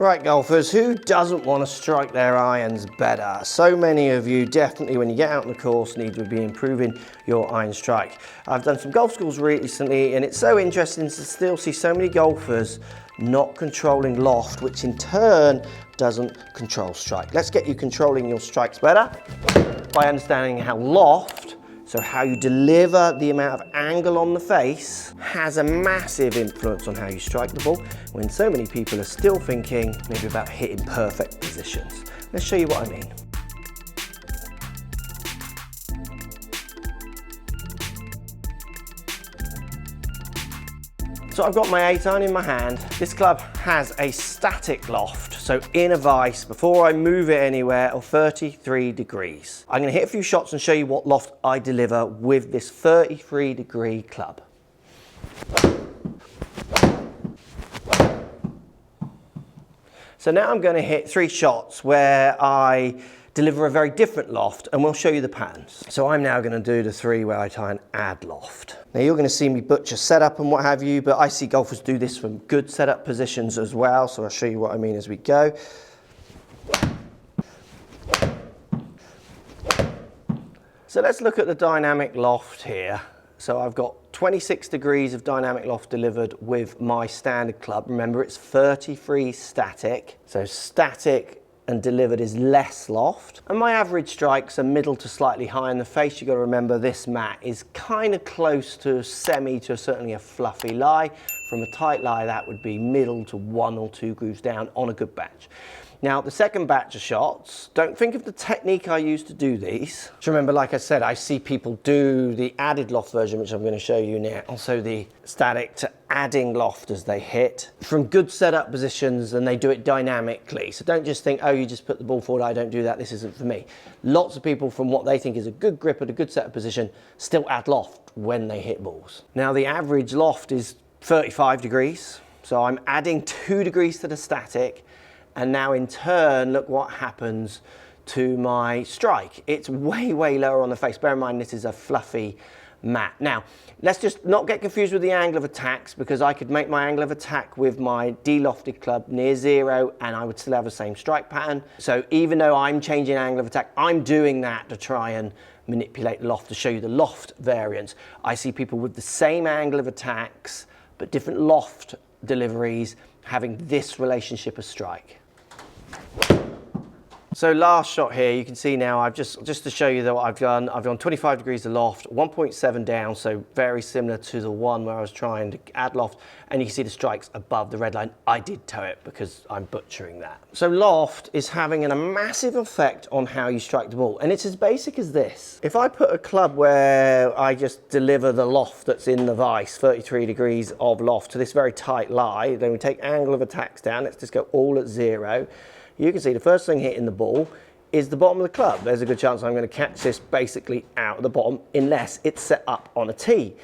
Right, golfers, who doesn't want to strike their irons better? So many of you definitely, when you get out on the course, need to be improving your iron strike. I've done some golf schools recently, and it's so interesting to still see so many golfers not controlling loft, which in turn doesn't control strike. Let's get you controlling your strikes better by understanding how loft, so how you deliver the amount of angle on the face, has a massive influence on how you strike the ball, when so many people are still thinking maybe about hitting perfect positions. Let's show you what I mean. So I've got my 8-iron in my hand. This club has a static loft, so in a vise, before I move it anywhere, of 33 degrees. I'm gonna hit a few shots and show you what loft I deliver with this 33-degree club. So now I'm gonna hit 3 shots where I deliver a very different loft, and we'll show you the patterns. So I'm now gonna do the 3 where I try and add loft. Now you're gonna see me butcher setup and what have you, but I see golfers do this from good setup positions as well, so I'll show you what I mean as we go. So let's look at the dynamic loft here. So I've got 26 degrees of dynamic loft delivered with my standard club. Remember, it's 33 static, so static and delivered is less loft. And my average strikes are middle to slightly high in the face. You've got to remember this mat is kind of close to semi to certainly a fluffy lie. From a tight lie, that would be middle to 1 or 2 grooves down on a good batch. Now, the second batch of shots, don't think of the technique I use to do these. Just remember, like I said, I see people do the added loft version, which I'm going to show you now. Also the static to adding loft as they hit from good setup positions, and they do it dynamically. So don't just think, oh, you just put the ball forward, I don't do that, this isn't for me. Lots of people from what they think is a good grip at a good setup position still add loft when they hit balls. Now, the average loft is 35 degrees. So I'm adding 2 degrees to the static. And now in turn, look what happens to my strike. It's way, way lower on the face. Bear in mind, this is a fluffy mat. Now, let's just not get confused with the angle of attacks, because I could make my angle of attack with my de-lofted club near 0 and I would still have the same strike pattern. So even though I'm changing angle of attack, I'm doing that to try and manipulate the loft, to show you the loft variance. I see people with the same angle of attacks, but different loft deliveries having this relationship of strike. So last shot here, you can see now I've just to show you that what I've gone 25 degrees of loft, 1.7 down, so very similar to the one where I was trying to add loft, and you can see the strikes above the red line. I did toe it because I'm butchering that. So loft is having a massive effect on how you strike the ball, and it's as basic as this. If I put a club where I just deliver the loft that's in the vise, 33 degrees of loft to this very tight lie, then we take angle of attacks down, let's just go all at 0. You can see the first thing hitting the ball is the bottom of the club. There's a good chance I'm going to catch this basically out of the bottom unless it's set up on a tee.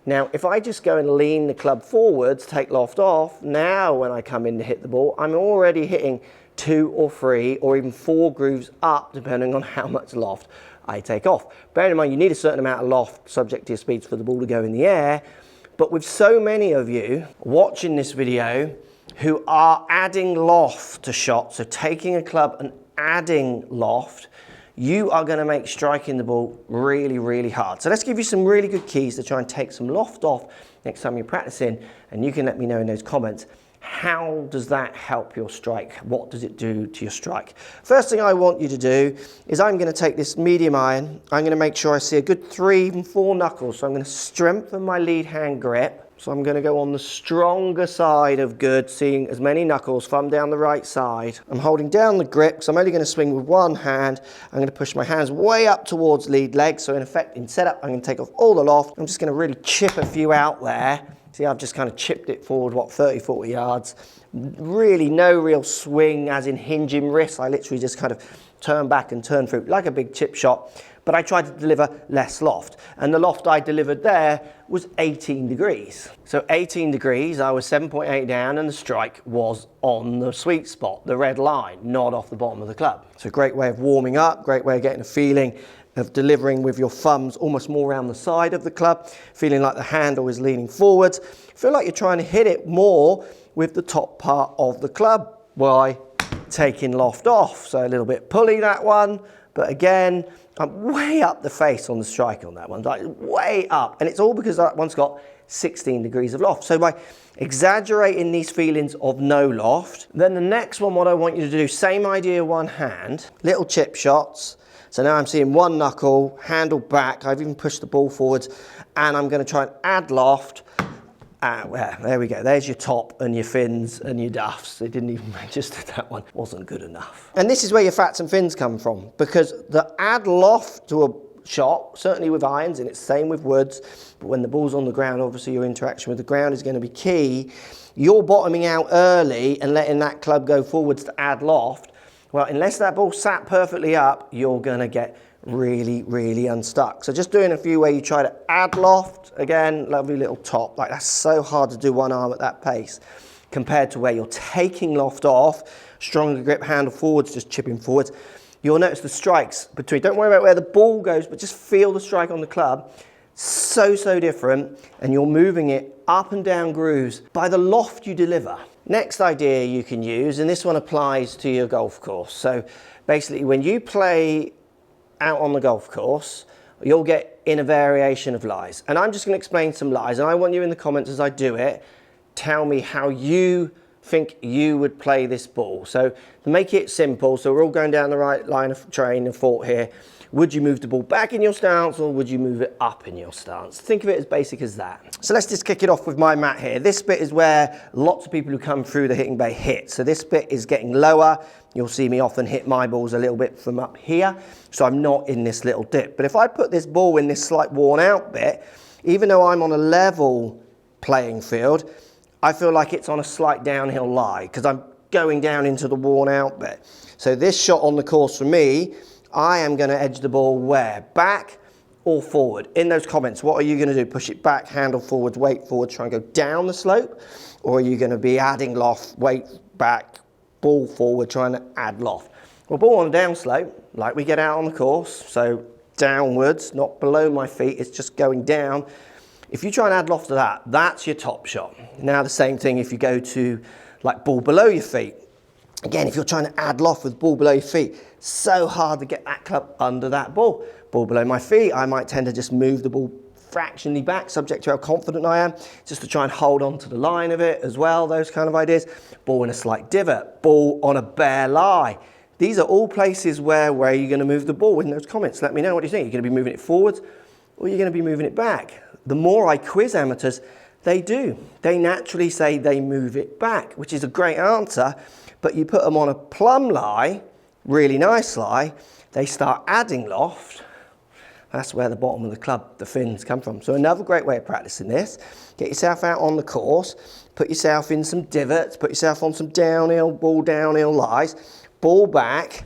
Now, if I just go and lean the club forwards, take loft off, now when I come in to hit the ball, I'm already hitting 2 or 3 or even 4 grooves up, depending on how much loft I take off. Bearing in mind, you need a certain amount of loft subject to your speeds for the ball to go in the air. But with so many of you watching this video who are adding loft to shots, so taking a club and adding loft, you are going to make striking the ball really, really hard. So let's give you some really good keys to try and take some loft off next time you're practicing, and you can let me know in those comments, how does that help your strike? What does it do to your strike? First thing I want you to do is I'm going to take this medium iron, I'm going to make sure I see a good 3 and 4 knuckles, so I'm going to strengthen my lead hand grip. So I'm going to go on the stronger side of good, seeing as many knuckles, thumb down the right side. I'm holding down the grip, so I'm only going to swing with one hand. I'm going to push my hands way up towards lead leg. So in effect, in setup, I'm going to take off all the loft. I'm just going to really chip a few out there. See, I've just kind of chipped it forward, what, 30, 40 yards. Really no real swing, as in hinging wrists. I literally just kind of turn back and turn through like a big chip shot. But I tried to deliver less loft. And the loft I delivered there was 18 degrees. So 18 degrees, I was 7.8 down, and the strike was on the sweet spot, the red line, not off the bottom of the club. It's a great way of warming up, great way of getting a feeling of delivering with your thumbs almost more around the side of the club, feeling like the handle is leaning forwards. Feel like you're trying to hit it more with the top part of the club. by taking loft off. So a little bit pulley that one, but again, I'm way up the face on the strike on that one, like way up. And it's all because that one's got 16 degrees of loft. So by exaggerating these feelings of no loft, then the next one, what I want you to do, same idea, one hand, little chip shots. So now I'm seeing one knuckle, handle back, I've even pushed the ball forwards, and I'm gonna try and add loft. There we go, there's your top and your fins and your duffs. They didn't even register that one, wasn't good enough. And this is where your fats and fins come from, because the add loft to a shot, certainly with irons, and it's the same with woods, but when the ball's on the ground, obviously your interaction with the ground is going to be key. You're bottoming out early and letting that club go forwards to add loft. Well, unless that ball sat perfectly up, you're going to get really, really unstuck. So just doing a few where you try to add loft, again, lovely little top, like that's so hard to do one arm at that pace, compared to where you're taking loft off, stronger grip, handle forwards, just chipping forwards. You'll notice the strikes between, don't worry about where the ball goes, but just feel the strike on the club. So different, and you're moving it up and down grooves by the loft you deliver. Next idea you can use, and this one applies to your golf course. So basically when you play out on the golf course, you'll get in a variation of lies. And I'm just gonna explain some lies, and I want you in the comments as I do it, tell me how you think you would play this ball. So to make it simple, so we're all going down the right line of train and thought here, would you move the ball back in your stance or would you move it up in your stance? Think of it as basic as that. So let's just kick it off with my mat here. This bit is where lots of people who come through the hitting bay hit. So this bit is getting lower. You'll see me often hit my balls a little bit from up here. So I'm not in this little dip. But if I put this ball in this slight worn out bit, even though I'm on a level playing field, I feel like it's on a slight downhill lie because I'm going down into the worn out bit. So this shot on the course for me, I am going to edge the ball where? Back or forward? In those comments, what are you going to do? Push it back, handle forwards, weight forward, try and go down the slope? Or are you going to be adding loft, weight back, ball forward, trying to add loft? Well, ball on a down slope, like we get out on the course, so downwards, not below my feet, it's just going down. If you try and add loft to that, that's your top shot. Now the same thing if you go to like ball below your feet. Again, if you're trying to add loft with ball below your feet, so hard to get that club under that ball. Ball below my feet, I might tend to just move the ball fractionally back, subject to how confident I am, just to try and hold on to the line of it as well, those kind of ideas. Ball in a slight divot, ball on a bare lie. These are all places where are you going to move the ball? In those comments, let me know what you think. You're going to be moving it forwards or you're going to be moving it back. The more I quiz amateurs, they do. They naturally say they move it back, which is a great answer, but you put them on a plumb lie, really nice lie, they start adding loft. That's where the bottom of the club, the fins come from. So another great way of practicing this, get yourself out on the course, put yourself in some divots, put yourself on some downhill, ball downhill lies, ball back,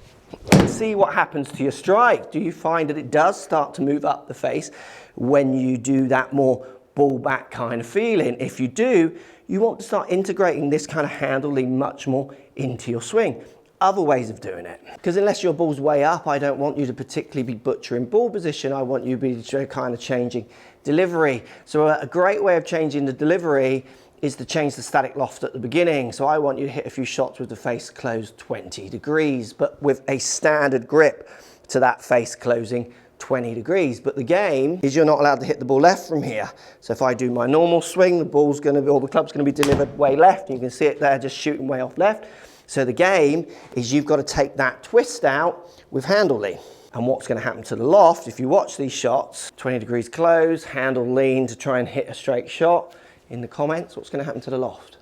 and see what happens to your strike. Do you find that it does start to move up the face when you do that more ball back kind of feeling? If you do, you want to start integrating this kind of handle lean much more into your swing. Other ways of doing it. Because unless your ball's way up, I don't want you to particularly be butchering ball position. I want you to be kind of changing delivery. So a great way of changing the delivery is to change the static loft at the beginning. So I want you to hit a few shots with the face closed 20 degrees, but with a standard grip to that face closing 20 degrees. But the game is you're not allowed to hit the ball left from here. So if I do my normal swing, the ball's going to be, or the club's going to be delivered way left. You can see it there just shooting way off left. So the game is you've got to take that twist out with handle lean. And what's going to happen to the loft, if you watch these shots, 20 degrees close, handle lean to try and hit a straight shot. In the comments, what's going to happen to the loft?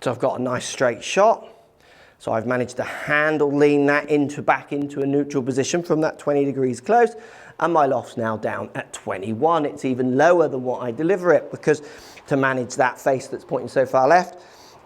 So I've got a nice straight shot. So I've managed to handle lean that back into a neutral position from that 20 degrees close. And my loft's now down at 21. It's even lower than what I deliver it, because to manage that face that's pointing so far left,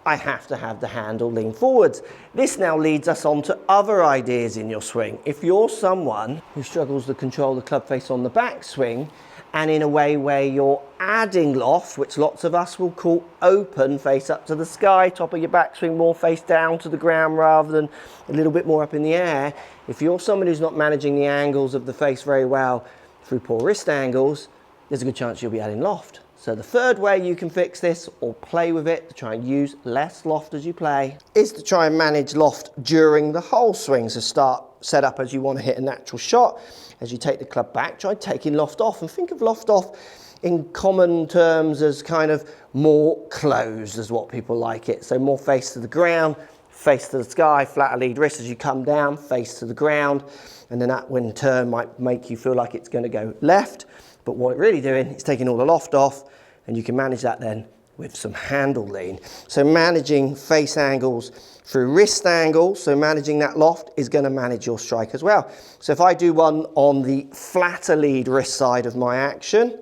I have to have the handle lean forwards. This now leads us on to other ideas in your swing. If you're someone who struggles to control the club face on the backswing, and in a way where you're adding loft, which lots of us will call open, face up to the sky, top of your backswing more face down to the ground rather than a little bit more up in the air. If you're someone who's not managing the angles of the face very well through poor wrist angles, there's a good chance you'll be adding loft. So the third way you can fix this or play with it to try and use less loft as you play is to try and manage loft during the whole swing. So start set up as you want to hit a natural shot. As you take the club back, try taking loft off, and think of loft off in common terms as kind of more closed as what people like it. So more face to the ground, face to the sky, flatter lead wrist as you come down, face to the ground. And then that in turn might make you feel like it's going to go left. But what it's really doing is taking all the loft off, and you can manage that then with some handle lean. So managing face angles through wrist angles, so managing that loft is going to manage your strike as well. So if I do one on the flatter lead wrist side of my action,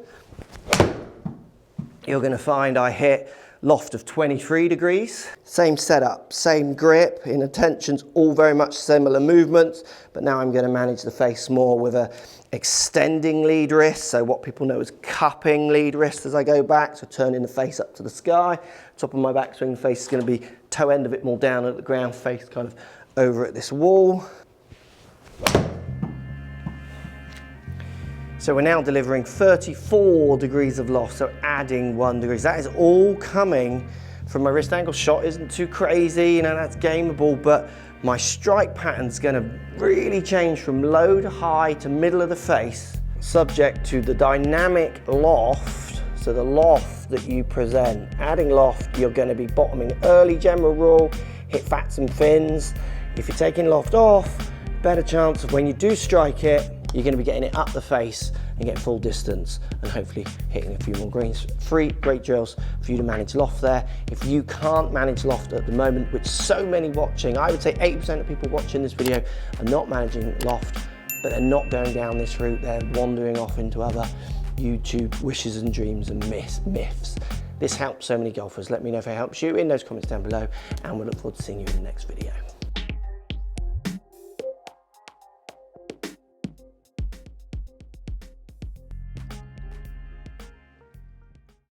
you're going to find I hit loft of 23 degrees. Same setup, same grip, in attentions, all very much similar movements, but now I'm going to manage the face more with a extending lead wrist, so what people know as cupping lead wrist as I go back, so turning the face up to the sky. Top of my backswing face is going to be toe end a bit more down at the ground, face kind of over at this wall. So we're now delivering 34 degrees of loft, so adding 1 degree. That is all coming from my wrist angle. Shot isn't too crazy, you know, that's gameable, but my strike pattern's gonna really change from low to high to middle of the face, subject to the dynamic loft, so the loft that you present. Adding loft, you're gonna be bottoming early, general rule, hit fats and fins. If you're taking loft off, better chance of when you do strike it, you're going to be getting it up the face and getting full distance and hopefully hitting a few more greens. 3 great drills for you to manage loft there. If you can't manage loft at the moment, which so many watching, I would say 80% of people watching this video are not managing loft, but they're not going down this route. They're wandering off into other YouTube wishes and dreams and myths. This helps so many golfers. Let me know if it helps you in those comments down below, and we'll look forward to seeing you in the next video.